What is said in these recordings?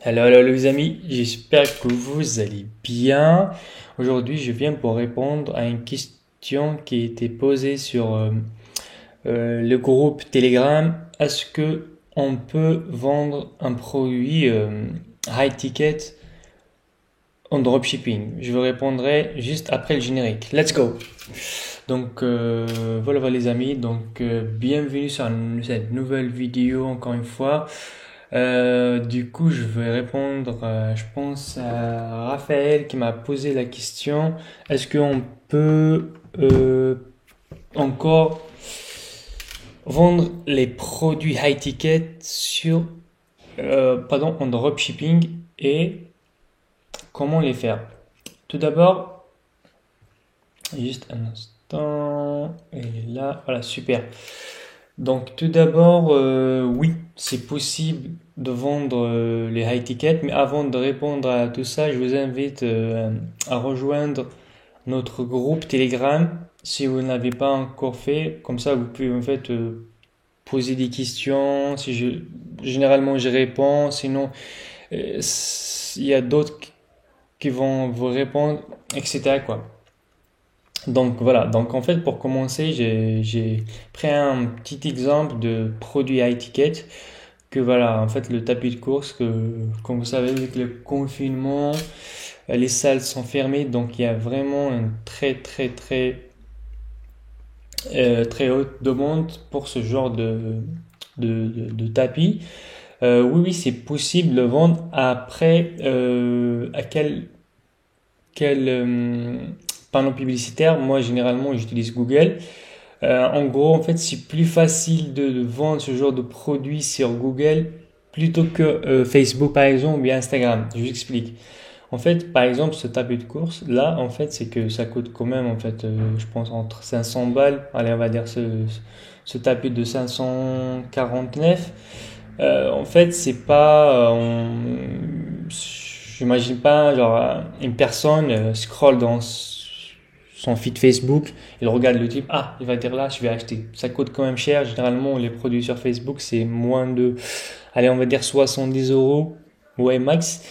Alors les amis, j'espère que vous allez bien. Aujourd'hui, je viens pour répondre à une question qui a été posée sur le groupe Telegram. Est-ce que on peut vendre un produit high ticket en dropshipping? Je vous répondrai juste après le générique. Let's go! Donc voilà les amis, bienvenue sur cette nouvelle vidéo encore une fois. Du coup, je vais répondre, je pense, à Raphaël qui m'a posé la question, est-ce qu'on peut encore vendre les produits high ticket en dropshipping et comment les faire? Tout d'abord, juste un instant, et là, voilà, super. Donc tout d'abord, oui, c'est possible de vendre les high tickets, mais avant de répondre à tout ça, je vous invite à rejoindre notre groupe Telegram si vous ne l'avez pas encore fait. Comme ça, vous pouvez en fait poser des questions. Généralement, je réponds. Sinon, il y a d'autres qui vont vous répondre, etc. quoi. Donc voilà, donc en fait pour commencer, j'ai pris un petit exemple de produit high ticket que voilà, en fait le tapis de course que comme vous savez avec le confinement, les salles sont fermées donc il y a vraiment une très haute demande pour ce genre de tapis. Oui, c'est possible de le vendre après à quel panneau publicitaire. Moi généralement j'utilise Google. En gros, en fait, c'est plus facile de vendre ce genre de produit sur Google plutôt que Facebook par exemple ou bien Instagram. Je vous explique. En fait, par exemple, ce tapis de course, là, en fait, c'est que ça coûte quand même, en fait, je pense, entre 500 balles. Allez, on va dire ce tapis de 549. En fait, c'est pas, j'imagine pas, genre, une personne scrolle dans son feed Facebook, il regarde le type, ah, il va dire là, je vais acheter. Ça coûte quand même cher. Généralement, les produits sur Facebook, c'est moins de, allez, on va dire 70 euros, ouais, max.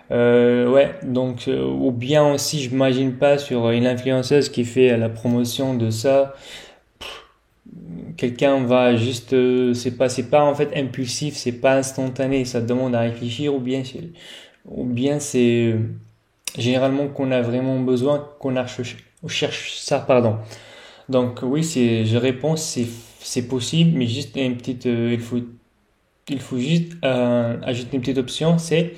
Ouais, ou bien aussi, je m'imagine pas sur une influenceuse qui fait la promotion de ça. Quelqu'un va juste, c'est pas en fait impulsif, c'est pas instantané, ça demande à réfléchir, ou bien c'est généralement qu'on a vraiment besoin, on cherche ça, pardon. Donc oui, je réponds, c'est possible, mais juste une petite, il faut juste ajouter une petite option, c'est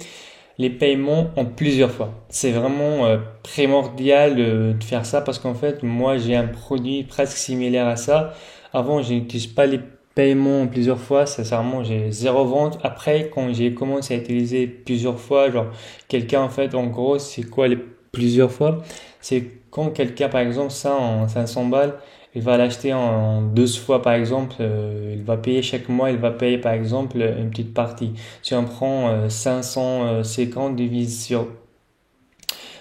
les paiements en plusieurs fois. C'est vraiment primordial de faire ça parce qu'en fait, moi, j'ai un produit presque similaire à ça. Avant, je n'utilise pas les paiements en plusieurs fois. Sincèrement, j'ai zéro vente. Après, quand j'ai commencé à utiliser plusieurs fois, genre, quelqu'un, en fait, en gros, c'est quoi les plusieurs fois? C'est quand quelqu'un, par exemple, ça en 500 balles, il va l'acheter en 12 fois, par exemple, il va payer chaque mois, il va payer, par exemple, une petite partie. Si on prend 550 divise sur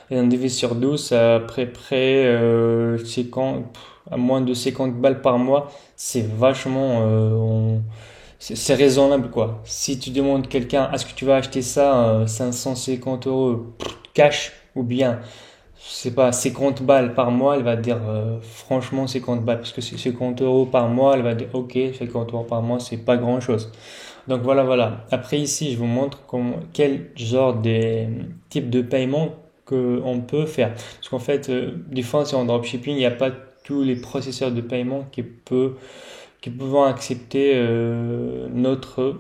12, à peu près 50, à moins de 50 balles par mois, c'est vachement, c'est raisonnable quoi. Si tu demandes quelqu'un, est-ce que tu vas acheter ça 550 euros cash ou bien, je sais pas, 50 balles par mois, elle va dire franchement 50 balles parce que c'est 50 euros par mois, elle va dire ok, 50 euros par mois, c'est pas grand chose. Donc voilà, voilà. Après ici, je vous montre quel genre de type de paiement qu'on peut faire. Parce qu'en fait, des fois, c'est en dropshipping, il n'y a pas tous les processeurs de paiement qui peuvent accepter notre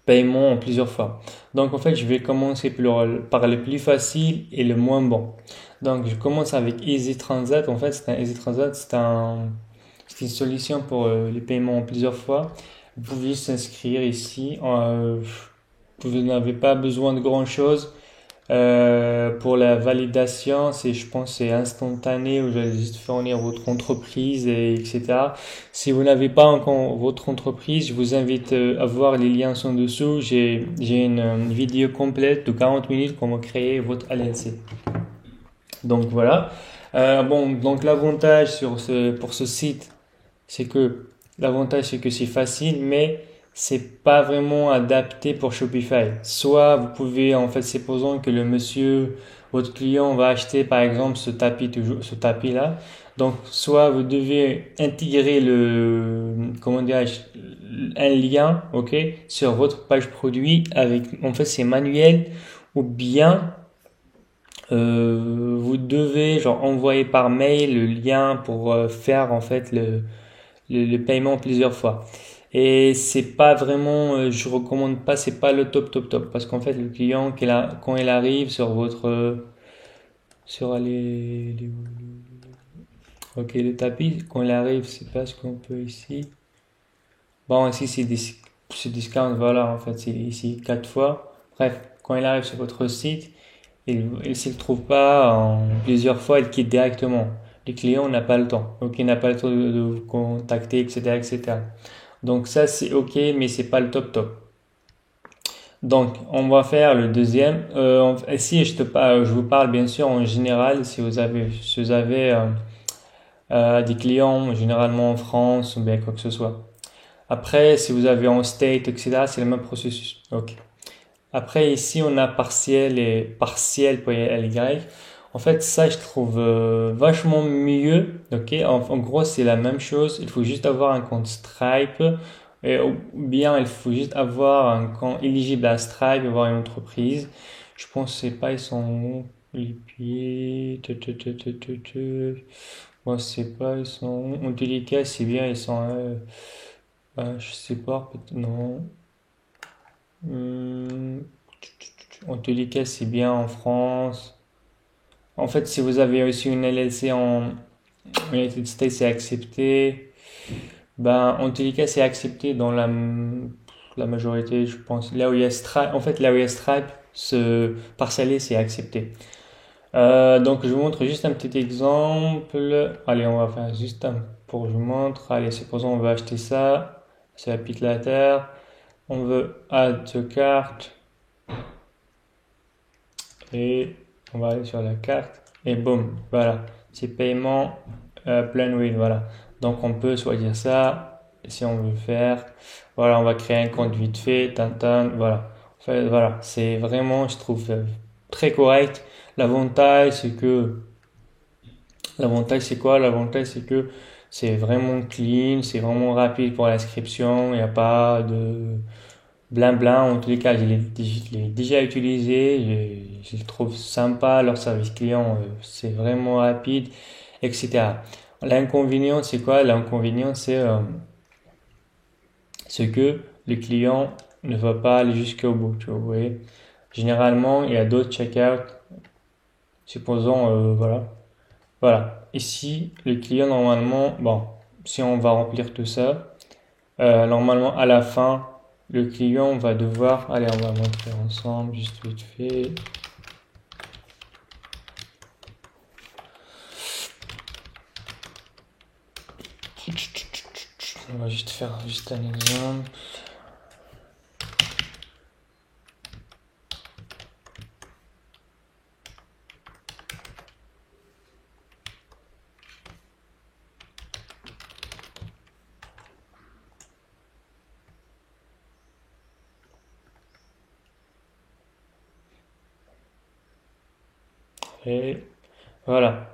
paiement en plusieurs fois. Donc en fait, je vais commencer par le plus facile et le moins bon. Donc je commence avec Easy Transat. En fait, Easy Transat, c'est une solution pour les paiements en plusieurs fois. Vous pouvez s'inscrire ici. Vous n'avez pas besoin de grand-chose. Pour la validation, je pense, c'est instantané. Vous allez juste fournir votre entreprise, etc. Si vous n'avez pas encore votre entreprise, je vous invite à voir les liens en dessous. J'ai une vidéo complète de 40 minutes comment créer votre LLC. Donc voilà. Bon, donc pour ce site, c'est que l'avantage c'est que c'est facile, mais c'est pas vraiment adapté pour Shopify. Soit vous pouvez, en fait, supposons que le monsieur, votre client va acheter par exemple ce tapis, toujours, ce tapis là. Donc, soit vous devez intégrer comment dirais-je, un lien, ok, sur votre page produit avec, en fait, c'est manuel, ou bien vous devez genre envoyer par mail le lien pour faire en fait le paiement plusieurs fois. Et c'est pas vraiment, je recommande pas, c'est pas le top parce qu'en fait le client quand il arrive sur sur ok le tapis, quand il arrive, c'est pas ce qu'on peut ici. Bon ici c'est discount, voilà en fait c'est ici 4 fois. Bref, quand il arrive sur votre site, et s'il ne trouve pas en plusieurs fois, il quitte directement. Le client n'a pas le temps. Donc, il n'a pas le temps de vous contacter, etc., etc. Donc, ça, c'est OK, mais c'est pas le top. Donc, on va faire le deuxième. Si je vous parle bien sûr en général, si vous avez des clients, généralement en France ou bien quoi que ce soit. Après, si vous avez en state, etc., c'est le même processus. OK. Après, ici, on a partiel et partiel pour ly. En fait, ça, je trouve vachement mieux. Ok, en gros, c'est la même chose. Il faut juste avoir un compte Stripe. Ou bien, il faut juste avoir un compte éligible à Stripe, avoir une entreprise. Je pense, c'est pas, ils sont où, les pieds. Moi, c'est pas, ils sont où. En tous les cas, c'est bien, ils sont. Je sais pas, non. Hum, En tous les cas, c'est bien en France. En fait, si vous avez aussi une LLC en United States, c'est accepté. Ben, en tous les cas, c'est accepté dans la majorité, je pense. Là où il y a Stripe, en fait, là où il y a Stripe, ce parceller, c'est accepté. Donc, je vous montre juste un petit exemple. Allez, on va faire juste un pour que je vous montre. Allez, supposons on veut acheter ça. C'est la pile la terre. On veut add to cart. Et on va aller sur la carte et boum, voilà, c'est paiement plein wheel, voilà. Donc on peut choisir ça si on veut faire. Voilà, on va créer un compte vite fait, tan, voilà. En fait, voilà, c'est vraiment, je trouve, très correct. L'avantage, c'est que, l'avantage, c'est quoi? L'avantage, c'est que c'est vraiment clean, c'est vraiment rapide pour l'inscription, il n'y a pas de Blin, en tous les cas, je l'ai déjà utilisé, je le trouve sympa, leur service client, c'est vraiment rapide, etc. L'inconvénient, c'est quoi? L'inconvénient, c'est que le client ne va pas aller jusqu'au bout, tu vois, vous voyez. Généralement, il y a d'autres checkouts, supposons, voilà. Voilà. Ici, le client, normalement, bon, si on va remplir tout ça, normalement, à la fin, le client va devoir, allez, on va montrer ensemble, juste vite fait. On va juste faire juste un exemple. Et voilà.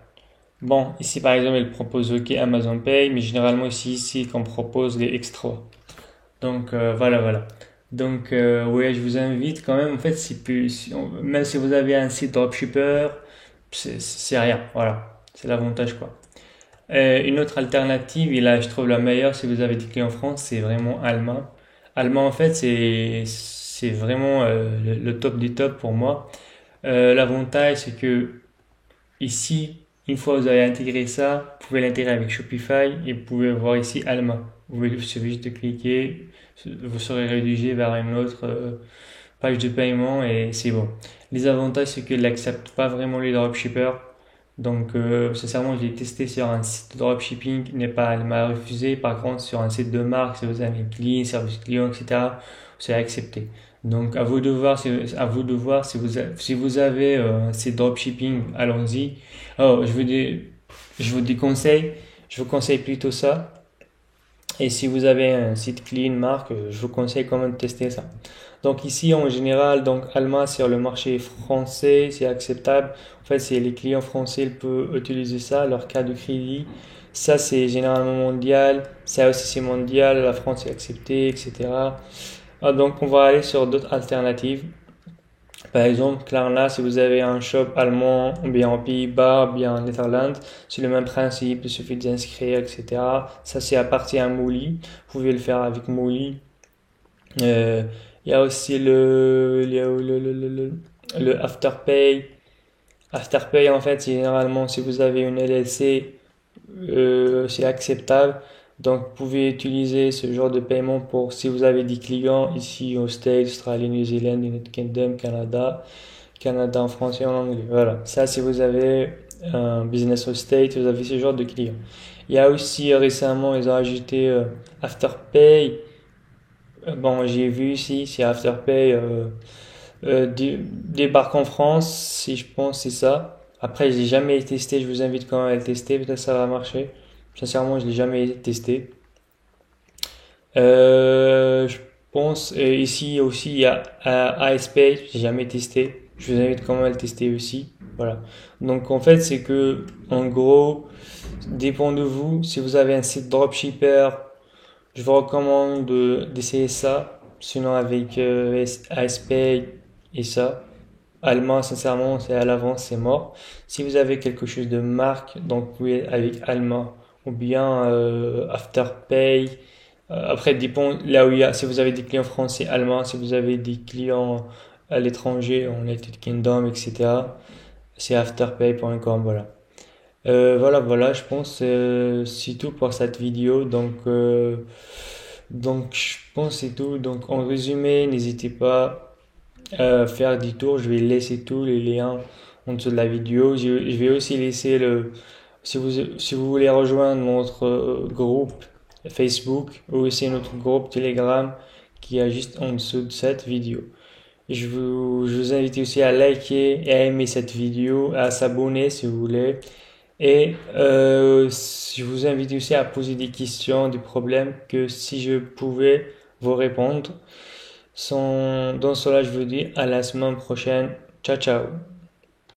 Bon, ici par exemple, il propose OK Amazon Pay, mais généralement ici qu'on propose les extras. Donc voilà. Donc ouais, je vous invite quand même. En fait, même si vous avez un site dropshipper, c'est rien. Voilà, c'est l'avantage quoi. Une autre alternative, et là je trouve la meilleure si vous avez des clients en France, c'est vraiment Alma. Alma en fait, c'est vraiment le top du top pour moi. L'avantage, c'est que ici, une fois que vous avez intégré ça, vous pouvez l'intégrer avec Shopify et vous pouvez voir ici Alma. Il suffit juste de cliquer, vous serez redirigé vers une autre page de paiement et c'est bon. Les avantages, c'est qu'il n'accepte pas vraiment les dropshippers. Donc, sincèrement, je l'ai testé sur un site de dropshipping, elle m'a refusé. Par contre, sur un site de marque, si vous avez client, service client, etc., c'est accepté. Donc, à vous de voir si vous avez un site dropshipping, allons-y. Oh, je vous déconseille, je vous conseille plutôt ça. Et si vous avez un site clean, marque, je vous conseille quand même de tester ça. Donc ici, en général, donc Alma sur le marché français, c'est acceptable. En fait, c'est les clients français ils peuvent utiliser ça, leur carte de crédit. Ça, c'est généralement mondial. Ça aussi, c'est mondial. La France est acceptée, etc. Ah, donc, on va aller sur d'autres alternatives. Par exemple, Klarna, si vous avez un shop allemand, ou bien en Pays-Bas, ou bien en Netherlands, c'est le même principe, il suffit d'inscrire, etc. Ça, c'est à partir d'un Mouli. Vous pouvez le faire avec Mouli. Euh, il y a aussi le Afterpay. Afterpay, en fait, généralement, si vous avez une LLC, c'est acceptable. Donc, vous pouvez utiliser ce genre de paiement pour si vous avez des clients ici aux States, Australie, New Zealand, United Kingdom, Canada en français et en anglais. Voilà. Ça, si vous avez un business aux States, vous avez ce genre de clients. Il y a aussi récemment, ils ont ajouté Afterpay. Bon, j'ai vu ici, c'est Afterpay débarque en France, si je pense c'est ça. Après, je l'ai jamais testé, je vous invite quand même à le tester, peut-être ça va marcher. Sincèrement, je l'ai jamais testé. Je pense ici aussi il y a ASP, j'ai jamais testé. Je vous invite quand même à le tester aussi. Voilà. Donc en fait, c'est que en gros, dépend de vous. Si vous avez un site dropshipper, je vous recommande d'essayer ça. Sinon avec ASP et ça. Allemand, sincèrement, c'est à l'avance, c'est mort. Si vous avez quelque chose de marque, donc oui, avec Allemand ou bien Afterpay. Après, dépend là où il y a. Si vous avez des clients français, allemands, si vous avez des clients à l'étranger, en United Kingdom, etc. C'est afterpay.com, voilà. Voilà, je pense c'est tout pour cette vidéo. Donc je pense c'est tout. Donc en résumé, n'hésitez pas faire des tours. Je vais laisser tous les liens en dessous de la vidéo. Je vais aussi laisser si vous voulez rejoindre notre groupe Facebook ou aussi notre groupe Telegram qui est juste en dessous de cette vidéo. Je vous invite aussi à liker et à aimer cette vidéo, à s'abonner si vous voulez. Et je vous invite aussi à poser des questions, des problèmes que si je pouvais vous répondre. Dans cela, je vous dis à la semaine prochaine. Ciao, ciao.